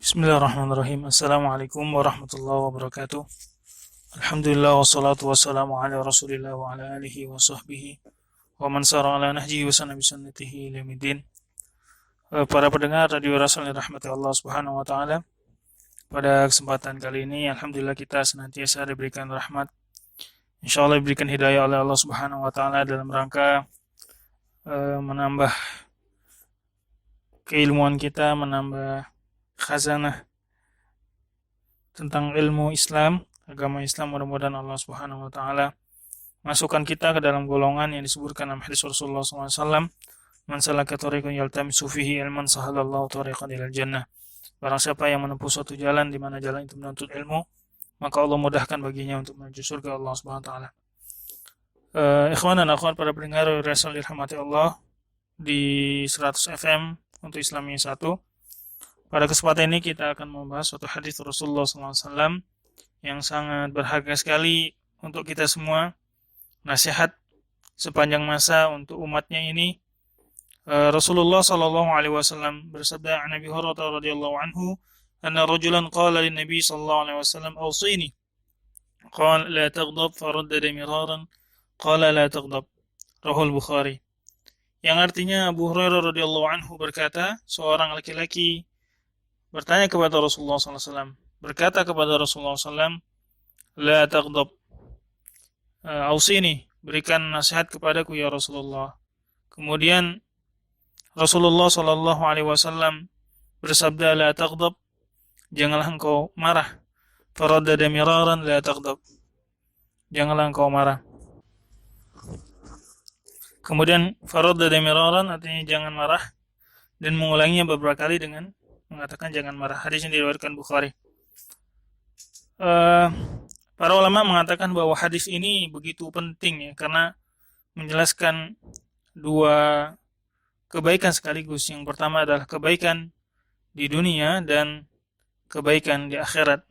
Bismillahirrahmanirrahim. Assalamualaikum warahmatullahi wabarakatuh. Alhamdulillah wassalatu wassalamu ala Rasulillah wa ala alihi wa sahbihi wa man sara ala nahjihi wa sanna bi sunnatihi ila yaumil. Para pendengar Radio Rasul yang dirahmati Allah Subhanahu wa taala. Pada kesempatan kali ini alhamdulillah kita senantiasa diberikan rahmat. Insyaallah diberikan hidayah oleh Allah Subhanahu wa taala dalam rangka menambah keilmuan kita, menambah khazanah tentang ilmu Islam, agama Islam. Mudah-mudahan Allah Subhanahu wa taala masukkan kita ke dalam golongan yang disebutkan dalam hadis Rasulullah SAW, man salaka tariqan yaltamisu fihi ilman sahalallahu tariqan ilal jannah. Barang siapa yang menempuh suatu jalan di mana jalan itu menuntut ilmu, maka Allah mudahkan baginya untuk menuju surga Allah Subhanahu wa taala. Ikhwan dan akhwat para pendengar Rasul dirahmati Allah di 100 FM untuk Islami 1. Pada kesempatan ini kita akan membahas suatu hadis Rasulullah SAW yang sangat berharga sekali untuk kita semua, nasihat sepanjang masa untuk umatnya ini. Rasulullah SAW bersabda, an Abi Hurairah radhiyallahu anhu, anna rajulan qala lin Nabi sallallahu alaihi wasallam awsini, qala la taghdab, faraddada miraran, qala la taghdab. Rahul Bukhari. Yang artinya Abu Hurairah radhiyallahu anhu berkata, seorang laki-laki bertanya kepada Rasulullah SAW, berkata kepada Rasulullah SAW, la taghdab, ausini, berikan nasihat kepadaku ya Rasulullah. Kemudian Rasulullah SAW bersabda, la taghdab, janganlah engkau marah. Faraddada miraran, la taghdab, janganlah engkau marah. Kemudian faraddada miraran artinya jangan marah, dan mengulanginya beberapa kali dengan mengatakan jangan marah. Hadis yang diriwayatkan Bukhari. Para ulama mengatakan bahwa hadis ini begitu penting ya, karena menjelaskan dua kebaikan sekaligus. Yang pertama adalah kebaikan di dunia dan kebaikan di akhirat.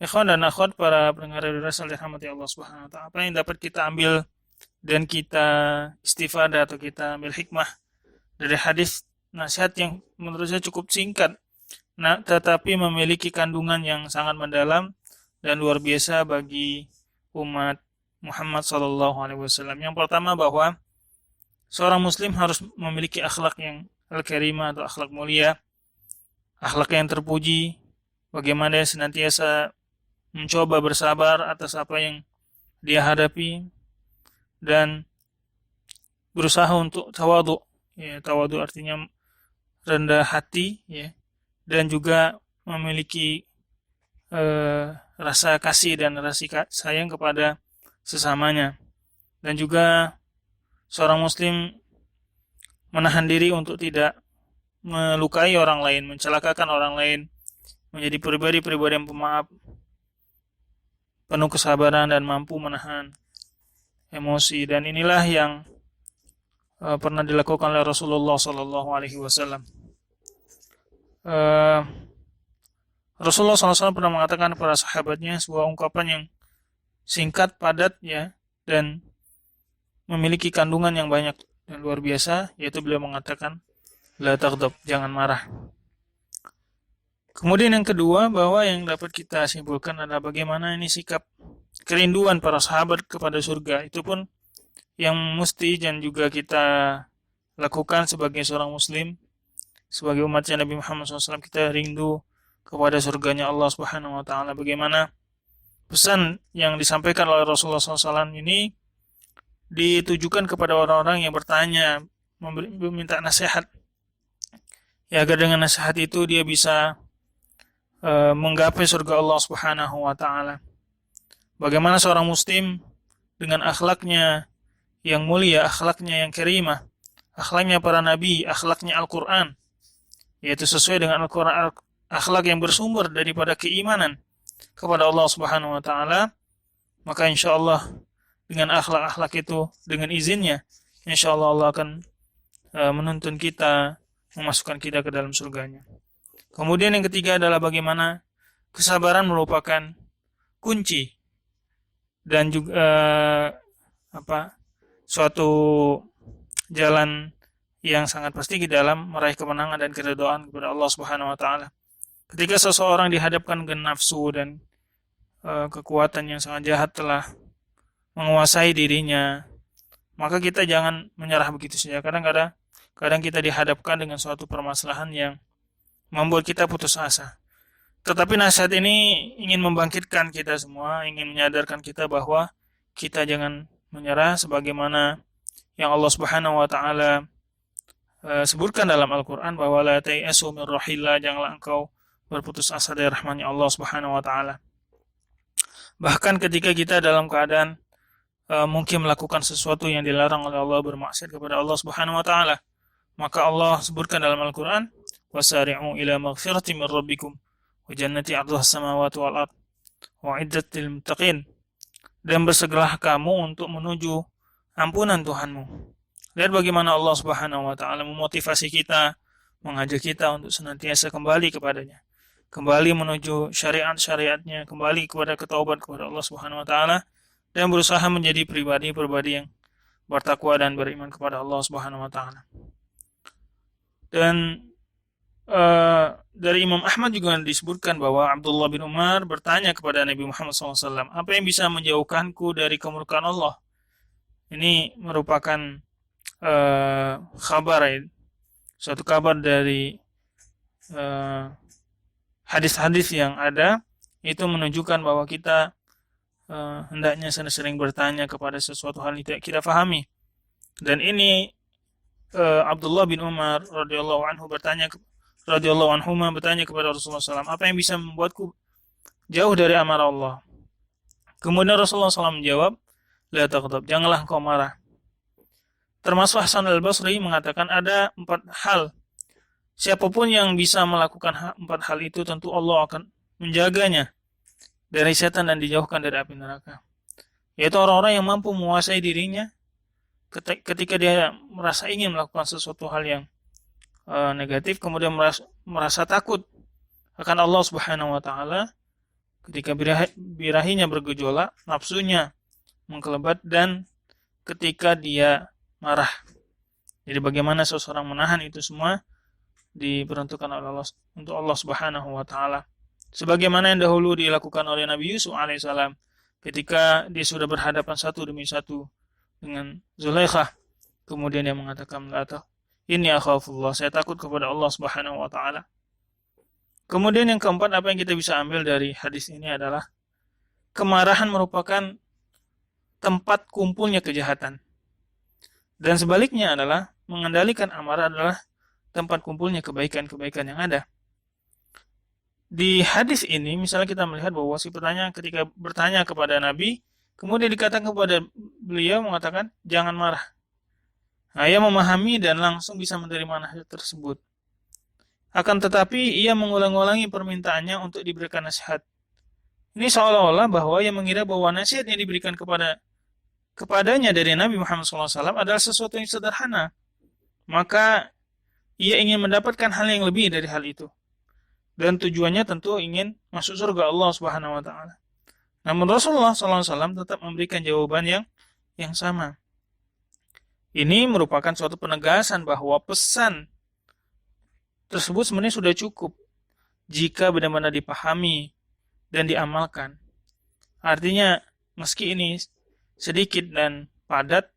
Ikhwan dan akhwat para pendengar Radio Rasul dirahmati Allah Subhanahu wa taala, apa yang dapat kita ambil dan kita istifadah atau kita ambil hikmah dari hadis, nasihat yang menurut saya cukup singkat, tetapi memiliki kandungan yang sangat mendalam dan luar biasa bagi umat Muhammad SAW. Yang pertama, bahwa seorang muslim harus memiliki akhlak yang al-karimah atau akhlak mulia, akhlak yang terpuji, bagaimana dia senantiasa mencoba bersabar atas apa yang dia hadapi dan berusaha untuk tawadu. Ya, tawadu artinya rendah hati ya, dan juga memiliki rasa kasih dan rasa sayang kepada sesamanya. Dan juga seorang muslim menahan diri untuk tidak melukai orang lain, mencelakakan orang lain, menjadi pribadi-pribadi yang pemaaf, penuh kesabaran dan mampu menahan emosi. Dan inilah yang pernah dilakukan oleh Rasulullah Sallallahu Alaihi Wasallam. Rasulullah SAW pernah mengatakan kepada sahabatnya sebuah ungkapan yang singkat, padat ya, dan memiliki kandungan yang banyak dan luar biasa, yaitu beliau mengatakan, la taghdab, jangan marah. Kemudian yang kedua, bahwa yang dapat kita simpulkan adalah bagaimana ini sikap kerinduan para sahabat kepada surga. Itu pun yang mesti dan juga kita lakukan sebagai seorang muslim, sebagai umatnya Nabi Muhammad SAW. Kita rindu kepada surganya Allah Subhanahu wa taala. Bagaimana pesan yang disampaikan oleh Rasulullah SAW ini ditujukan kepada orang-orang yang bertanya, meminta nasihat, ya, agar dengan nasihat itu dia bisa menggapai surga Allah Subhanahu wa taala. Bagaimana seorang muslim dengan akhlaknya yang mulia, akhlaknya yang karimah, akhlaknya para nabi, akhlaknya Al-Quran, yaitu sesuai dengan Al-Quran, akhlak yang bersumber daripada keimanan kepada Allah Subhanahu wa taala, maka insyaallah dengan akhlak-akhlak itu, dengan izinnya, insyaallah Allah akan menuntun kita, memasukkan kita ke dalam surganya. Kemudian yang ketiga adalah bagaimana kesabaran merupakan kunci dan juga suatu jalan yang sangat pasti di dalam meraih kemenangan dan keridhaan kepada Allah Subhanahu wa taala. Ketika seseorang dihadapkan dengan nafsu dan kekuatan yang sangat jahat telah menguasai dirinya, maka kita jangan menyerah begitu saja. Kadang kita dihadapkan dengan suatu permasalahan yang membuat kita putus asa. Tetapi nasihat ini ingin membangkitkan kita semua, ingin menyadarkan kita bahwa kita jangan menyerah sebagaimana yang Allah Subhanahu wa taala sebutkan dalam Al-Qur'an bahwa la tayasu min rahillah, janganlah engkau berputus asa dari rahmatnya Allah Subhanahu wa taala. Bahkan ketika kita dalam keadaan mungkin melakukan sesuatu yang dilarang oleh Allah, bermaksiat kepada Allah Subhanahu wa taala, maka Allah sebutkan dalam Al-Qur'an, wasari'u ila maghfiratin min rabbikum wa jannati 'arduhas samawati wal ard wa 'iddat lil muttaqin. Dan bersegeralah kamu untuk menuju ampunan Tuhanmu. Lihat bagaimana Allah Subhanahu wa taala memotivasi kita, mengajak kita untuk senantiasa kembali kepadanya, kembali menuju syariat-syariatnya, kembali kepada ketaubat kepada Allah Subhanahu wa taala, dan berusaha menjadi pribadi-pribadi yang bertakwa dan beriman kepada Allah Subhanahu wa taala. Dan dari Imam Ahmad juga disebutkan bahwa Abdullah bin Umar bertanya kepada Nabi Muhammad SAW, apa yang bisa menjauhkanku dari kemurkaan Allah? Ini merupakan kabar, suatu kabar dari hadis-hadis yang ada, itu menunjukkan bahwa kita hendaknya sering bertanya kepada sesuatu hal yang tidak kita fahami. Dan ini Abdullah bin Umar radhiyallahu anhu bertanya kepada Rasulullah SAW, apa yang bisa membuatku jauh dari amarah Allah? Kemudian Rasulullah SAW menjawab, la taghdab, janganlah kau marah. Termasuk Hasan al-Basri mengatakan ada 4 hal. Siapapun yang bisa melakukan 4 hal itu, tentu Allah akan menjaganya dari setan dan dijauhkan dari api neraka. Yaitu orang-orang yang mampu menguasai dirinya ketika dia merasa ingin melakukan sesuatu hal yang negatif, kemudian merasa takut akan Allah Subhanahu wa taala, ketika birahinya bergejolak, nafsunya mengkelebat, dan ketika dia marah. Jadi bagaimana seseorang menahan itu semua diperuntukkan oleh Allah untuk Allah Subhanahu wa taala. Sebagaimana yang dahulu dilakukan oleh Nabi Yusuf alaihissalam ketika dia sudah berhadapan satu demi satu dengan Zulaikhah, kemudian dia mengatakan, inni akhafullah, saya takut kepada Allah Subhanahu wa taala. Kemudian yang keempat, apa yang kita bisa ambil dari hadis ini adalah kemarahan merupakan tempat kumpulnya kejahatan. Dan sebaliknya adalah mengendalikan amarah adalah tempat kumpulnya kebaikan-kebaikan yang ada. Di hadis ini misalnya kita melihat bahwa si petanya ketika bertanya kepada Nabi, kemudian dikatakan kepada beliau mengatakan jangan marah. Ia memahami dan langsung bisa menerima nasihat tersebut. Akan tetapi ia mengulang-ulangi permintaannya untuk diberikan nasihat. Ini seolah-olah bahwa ia mengira bahwa nasihat yang diberikan kepadanya dari Nabi Muhammad SAW adalah sesuatu yang sederhana. Maka ia ingin mendapatkan hal yang lebih dari hal itu. Dan tujuannya tentu ingin masuk surga Allah Subhanahu wa taala. Namun Rasulullah SAW tetap memberikan jawaban yang sama. Ini merupakan suatu penegasan bahwa pesan tersebut sebenarnya sudah cukup jika benar-benar dipahami dan diamalkan. Artinya, meski ini sedikit dan padat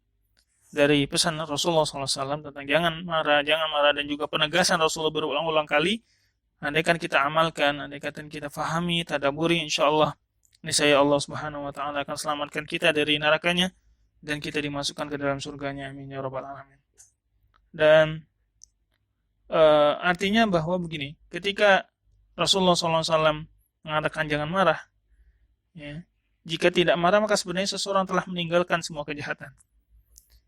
dari pesan Rasulullah SAW tentang jangan marah, dan juga penegasan Rasulullah berulang-ulang kali, andaikan kita amalkan, andaikan kita fahami, tadaburi, insyaallah niscaya Allah Subhanahu wa taala akan selamatkan kita dari nerakanya dan kita dimasukkan ke dalam surganya, amin ya rabbal alamin. Dan artinya bahwa begini, ketika Rasulullah SAW mengatakan jangan marah, ya, jika tidak marah maka sebenarnya seseorang telah meninggalkan semua kejahatan.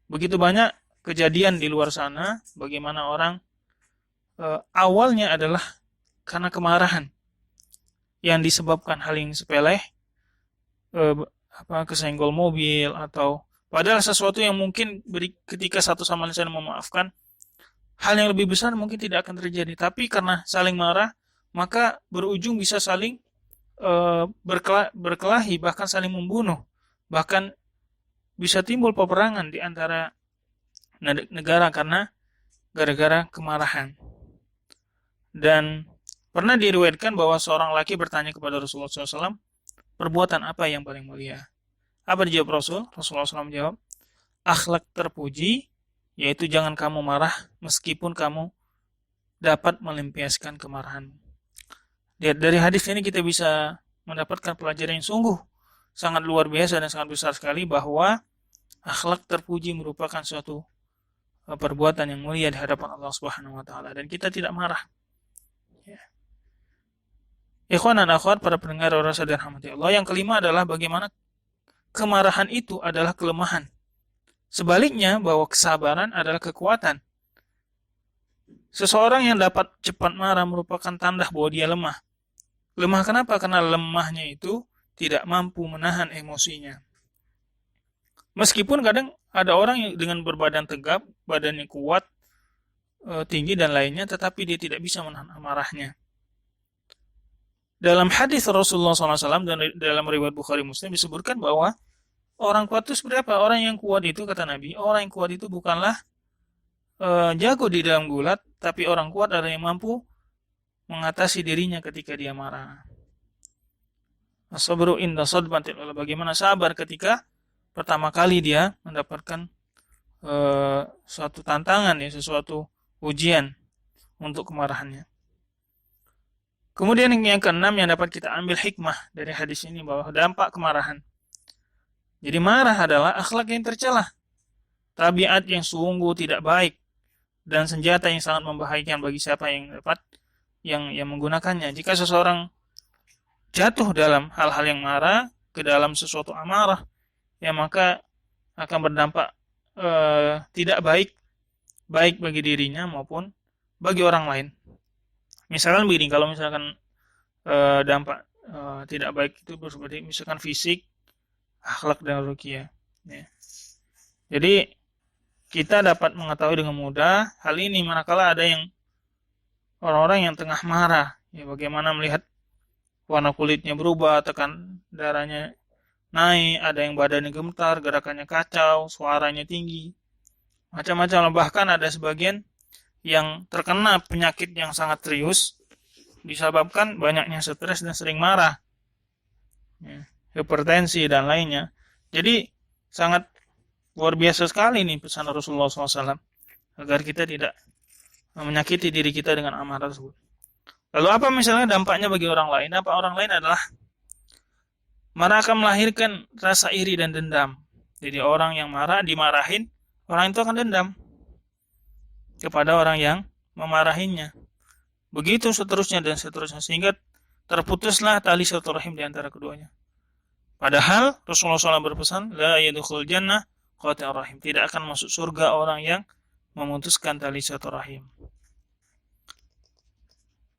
Begitu banyak kejadian di luar sana, bagaimana orang awalnya adalah karena kemarahan yang disebabkan hal yang sepele, kesenggol mobil, atau padahal sesuatu yang mungkin ketika satu sama lain saling memaafkan, hal yang lebih besar mungkin tidak akan terjadi. Tapi karena saling marah, maka berujung bisa saling berkelahi, bahkan saling membunuh. Bahkan bisa timbul peperangan di antara negara karena gara-gara kemarahan. Dan Pernah diriwayatkan bahwa seorang laki bertanya kepada Rasulullah SAW, perbuatan apa yang paling mulia? Apa dijawab Rasul? Rasulullah SAW menjawab, akhlak terpuji, yaitu jangan kamu marah meskipun kamu dapat melampiaskan kemarahan. Dari hadis ini kita bisa mendapatkan pelajaran yang sungguh sangat luar biasa dan sangat besar sekali, bahwa akhlak terpuji merupakan suatu perbuatan yang mulia di hadapan Allah Subhanahu wa taala, dan kita tidak marah. Ya. Ikhwan dan akhwat, para pendengar rasa dan rahmati Allah, yang kelima adalah bagaimana kemarahan itu adalah kelemahan. Sebaliknya, bahwa kesabaran adalah kekuatan. Seseorang yang dapat cepat marah merupakan tanda bahwa dia lemah. Lemah kenapa? Karena lemahnya itu tidak mampu menahan emosinya. Meskipun kadang ada orang yang dengan berbadan tegap, badannya kuat, tinggi dan lainnya, tetapi dia tidak bisa menahan amarahnya. Dalam hadis Rasulullah SAW dan dalam riwayat Bukhari Muslim disebutkan bahwa orang kuat itu seperti apa? Orang yang kuat itu, kata Nabi, orang yang kuat itu bukanlah jago di dalam gulat, tapi orang kuat adalah yang mampu mengatasi dirinya ketika dia marah. As-sabru inda sadmatil ula, bagaimana sabar ketika pertama kali dia mendapatkan suatu tantangan, ya, sesuatu ujian untuk kemarahannya. Kemudian yang keenam yang dapat kita ambil hikmah dari hadis ini, bahwa dampak kemarahan. Jadi marah adalah akhlak yang tercela, tabiat yang sungguh tidak baik, dan senjata yang sangat membahayakan bagi siapa yang dapat yang menggunakannya. Jika seseorang jatuh dalam hal-hal yang marah, ke dalam sesuatu amarah, ya maka akan berdampak tidak baik bagi dirinya maupun bagi orang lain. Misalkan begini, kalau misalkan dampak tidak baik itu seperti misalkan fisik, akhlak dan ruqyah. Ya. Jadi kita dapat mengetahui dengan mudah hal ini manakala ada yang orang-orang yang tengah marah, ya, bagaimana melihat warna kulitnya berubah, tekan darahnya naik, ada yang badannya gemetar, gerakannya kacau, suaranya tinggi, macam-macam. Bahkan ada sebagian yang terkena penyakit yang sangat serius disebabkan banyaknya stres dan sering marah, ya, hipertensi dan lainnya. Jadi sangat luar biasa sekali nih pesan Rasulullah SAW agar kita tidak menyakiti diri kita dengan amarah tersebut. Lalu apa misalnya dampaknya bagi orang lain? Apa orang lain adalah marah akan melahirkan rasa iri dan dendam. Jadi orang yang marah dimarahin, orang itu akan dendam kepada orang yang memarahinya. Begitu seterusnya dan seterusnya, sehingga terputuslah tali silaturahim di antara keduanya. Padahal Rasulullah SAW berpesan, la yadkhul jannah qati'ur rahim, tidak akan masuk surga orang yang memutuskan tali silaturahim.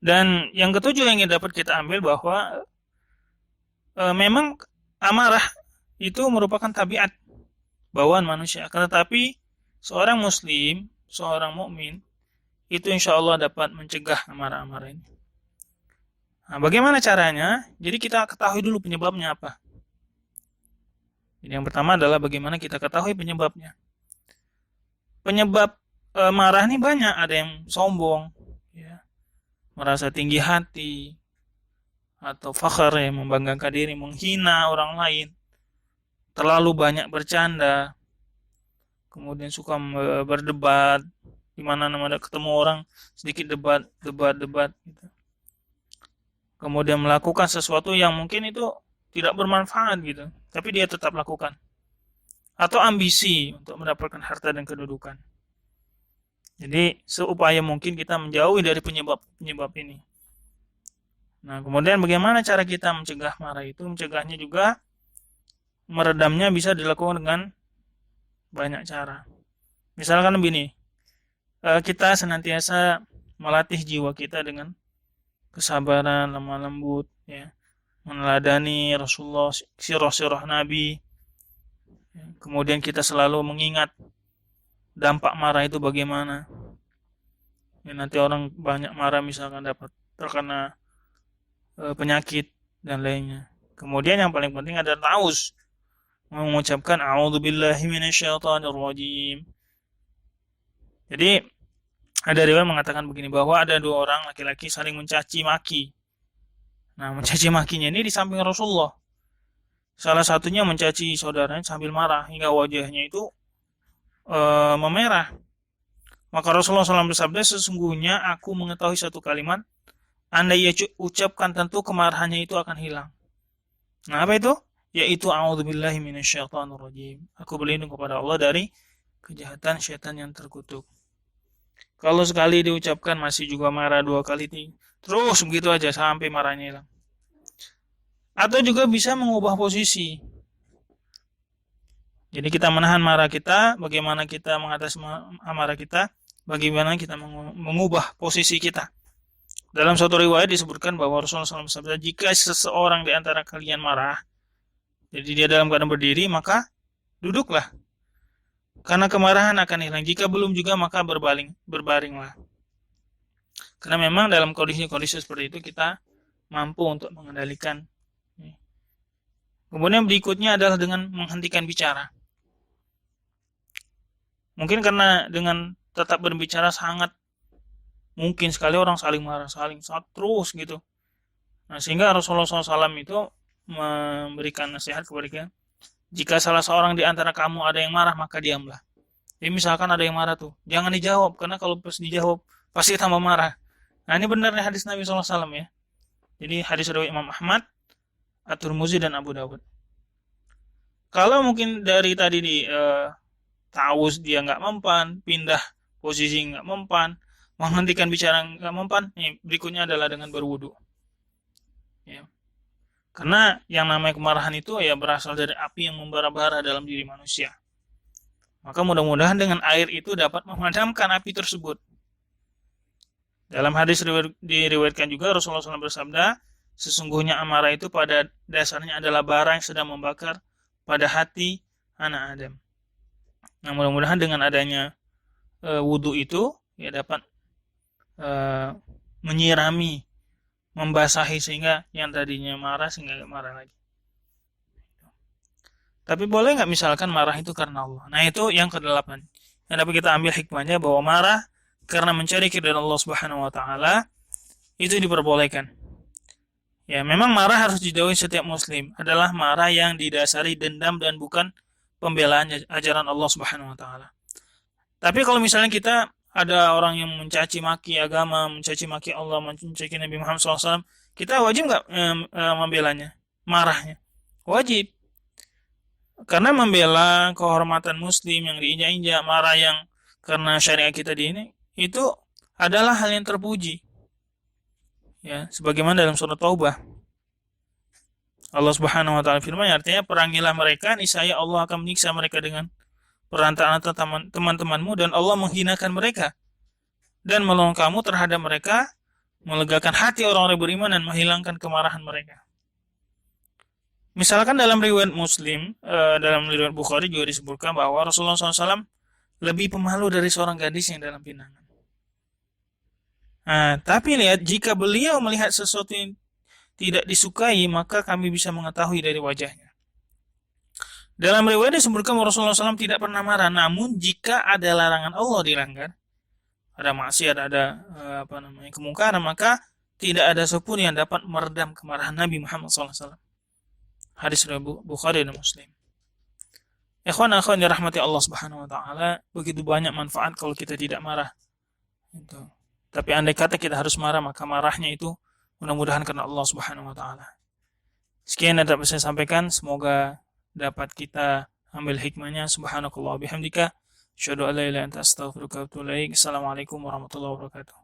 Dan yang ketujuh yang dapat kita ambil bahwa memang amarah itu merupakan tabiat bawaan manusia. Tetapi seorang muslim, seorang mukmin itu insya Allah dapat mencegah amarah-amarah ini. Nah, bagaimana caranya? Jadi kita ketahui dulu penyebabnya apa. Jadi yang pertama adalah bagaimana kita ketahui penyebabnya. Penyebab marah ini banyak. Ada yang sombong, ya, merasa tinggi hati, atau fakhar, yang membanggakan diri, menghina orang lain, terlalu banyak bercanda, kemudian suka berdebat, di mana ketemu orang sedikit debat gitu. Kemudian melakukan sesuatu yang mungkin itu tidak bermanfaat gitu, tapi dia tetap lakukan. Atau ambisi untuk mendapatkan harta dan kedudukan. Jadi seupaya mungkin kita menjauhi dari penyebab ini. Nah, kemudian bagaimana cara kita mencegah marah itu? Mencegahnya juga, meredamnya bisa dilakukan dengan banyak cara. Misalkan begini, kita senantiasa melatih jiwa kita dengan kesabaran, lemah lembut, ya, meneladani Rasulullah, sirah-sirah Nabi. Kemudian kita selalu mengingat dampak marah itu bagaimana. Ya, nanti orang banyak marah misalkan dapat terkena penyakit dan lainnya. Kemudian yang paling penting adalah ta'awuz, mengucapkan a'udzubillahi minasyaitonirrajim. Jadi Ada riwayat mengatakan begini, bahwa ada dua orang laki-laki saling mencaci maki. Nah, mencaci makinya ini di samping Rasulullah. Salah satunya mencaci saudaranya sambil marah hingga wajahnya itu memerah. Maka Rasulullah SAW bersabda, sesungguhnya aku mengetahui satu kalimat, andai ia ucapkan tentu kemarahannya itu akan hilang. Nah, apa itu? Yaitu a'udzubillahi minasyaitonirrajim. Aku berlindung kepada Allah dari kejahatan syaitan yang terkutuk. Kalau sekali diucapkan masih juga marah, dua kali terus begitu aja sampai marahnya hilang. Atau juga bisa mengubah posisi. Jadi kita menahan marah kita, bagaimana kita mengatasi amarah kita, bagaimana kita mengubah posisi kita. Dalam suatu riwayat disebutkan bahwa Rasulullah SAW bersabda, jika seseorang di antara kalian marah, jadi dia dalam keadaan berdiri, maka duduklah. Karena kemarahan akan hilang. Jika belum juga, maka berbaringlah. Karena memang dalam kondisi-kondisi seperti itu kita mampu untuk mengendalikan. Kemudian berikutnya adalah dengan menghentikan bicara. Mungkin karena dengan tetap berbicara sangat mungkin sekali orang saling marah, saling terus gitu. Nah, sehingga Rasulullah SAW itu memberikan nasihat kepada kita, jika salah seorang di antara kamu ada yang marah, maka diamlah. Jadi misalkan ada yang marah tuh, jangan dijawab, karena kalau pas dijawab pasti tambah marah. Nah, ini benarnya hadis Nabi SAW ya. Jadi hadis riwayat Imam Ahmad, At-Tirmidzi dan Abu Dawud. Kalau mungkin dari tadi di ta'awuz dia nggak mempan, pindah posisi nggak mempan, menghentikan bicara nggak mempan, berikutnya adalah dengan berwudu. Ya. Karena yang namanya kemarahan itu ya berasal dari api yang membara-bara dalam diri manusia. Maka mudah-mudahan dengan air itu dapat memadamkan api tersebut. Dalam hadis diriwayatkan juga Rasulullah SAW bersabda, sesungguhnya amarah itu pada dasarnya adalah bara yang sedang membakar pada hati anak Adam. Nah, mudah-mudahan dengan adanya wudu itu ya dapat menyirami, membasahi sehingga yang tadinya marah sehingga nggak marah lagi. Tapi boleh nggak misalkan marah itu karena Allah? Nah, itu yang ke-8. Yang dapat kita ambil hikmahnya bahwa marah karena mencari keridhaan Allah Subhanahu wa taala itu diperbolehkan. Ya, memang marah harus dijauhi setiap muslim, adalah marah yang didasari dendam dan bukan pembelaan ajaran Allah Subhanahu wa taala. Tapi kalau misalnya kita ada orang yang mencaci maki agama, mencaci maki Allah, mencaci Nabi Muhammad SAW, kita wajib nggak membelanya, marahnya? Wajib. Karena membela kehormatan muslim yang diinjak-injak, marah yang karena syariat kita di ini, itu adalah hal yang terpuji. Ya, sebagaimana dalam surat Taubah. Allah Subhanahu wa taala firman, artinya perangilah mereka, niscaya Allah akan menyiksa mereka dengan perantaraan teman-temanmu, dan Allah menghinakan mereka dan menolong kamu terhadap mereka, melegakan hati orang-orang beriman dan menghilangkan kemarahan mereka. Misalkan dalam riwayat Muslim, dalam riwayat Bukhari juga disebutkan bahwa Rasulullah SAW lebih pemalu dari seorang gadis yang dalam pinangan. Nah, tapi lihat, jika beliau melihat sesuatu yang tidak disukai, maka kami bisa mengetahui dari wajahnya. Dalam riwayat disebutkan Rasulullah SAW tidak pernah marah, namun jika ada larangan Allah dilanggar, ada maksiat, ada kemungkaran, maka tidak ada sepun yang dapat meredam kemarahan Nabi Muhammad SAW. Hadis riwayat Bukhari dan Muslim. Ikhwan akhwan dirahmati Allah Subhanahu wa taala, begitu banyak manfaat kalau kita tidak marah. Itu. Tapi andai kata kita harus marah, maka marahnya itu mudah-mudahan karena Allah Subhanahu wa taala. Sekian yang dapat saya sampaikan, semoga dapat kita ambil hikmahnya. Subhanakallah bihamdika, asyhadu an la ilaha illa anta astaghfiruka wa atubu ilaik. Assalamualaikum warahmatullahi wabarakatuh.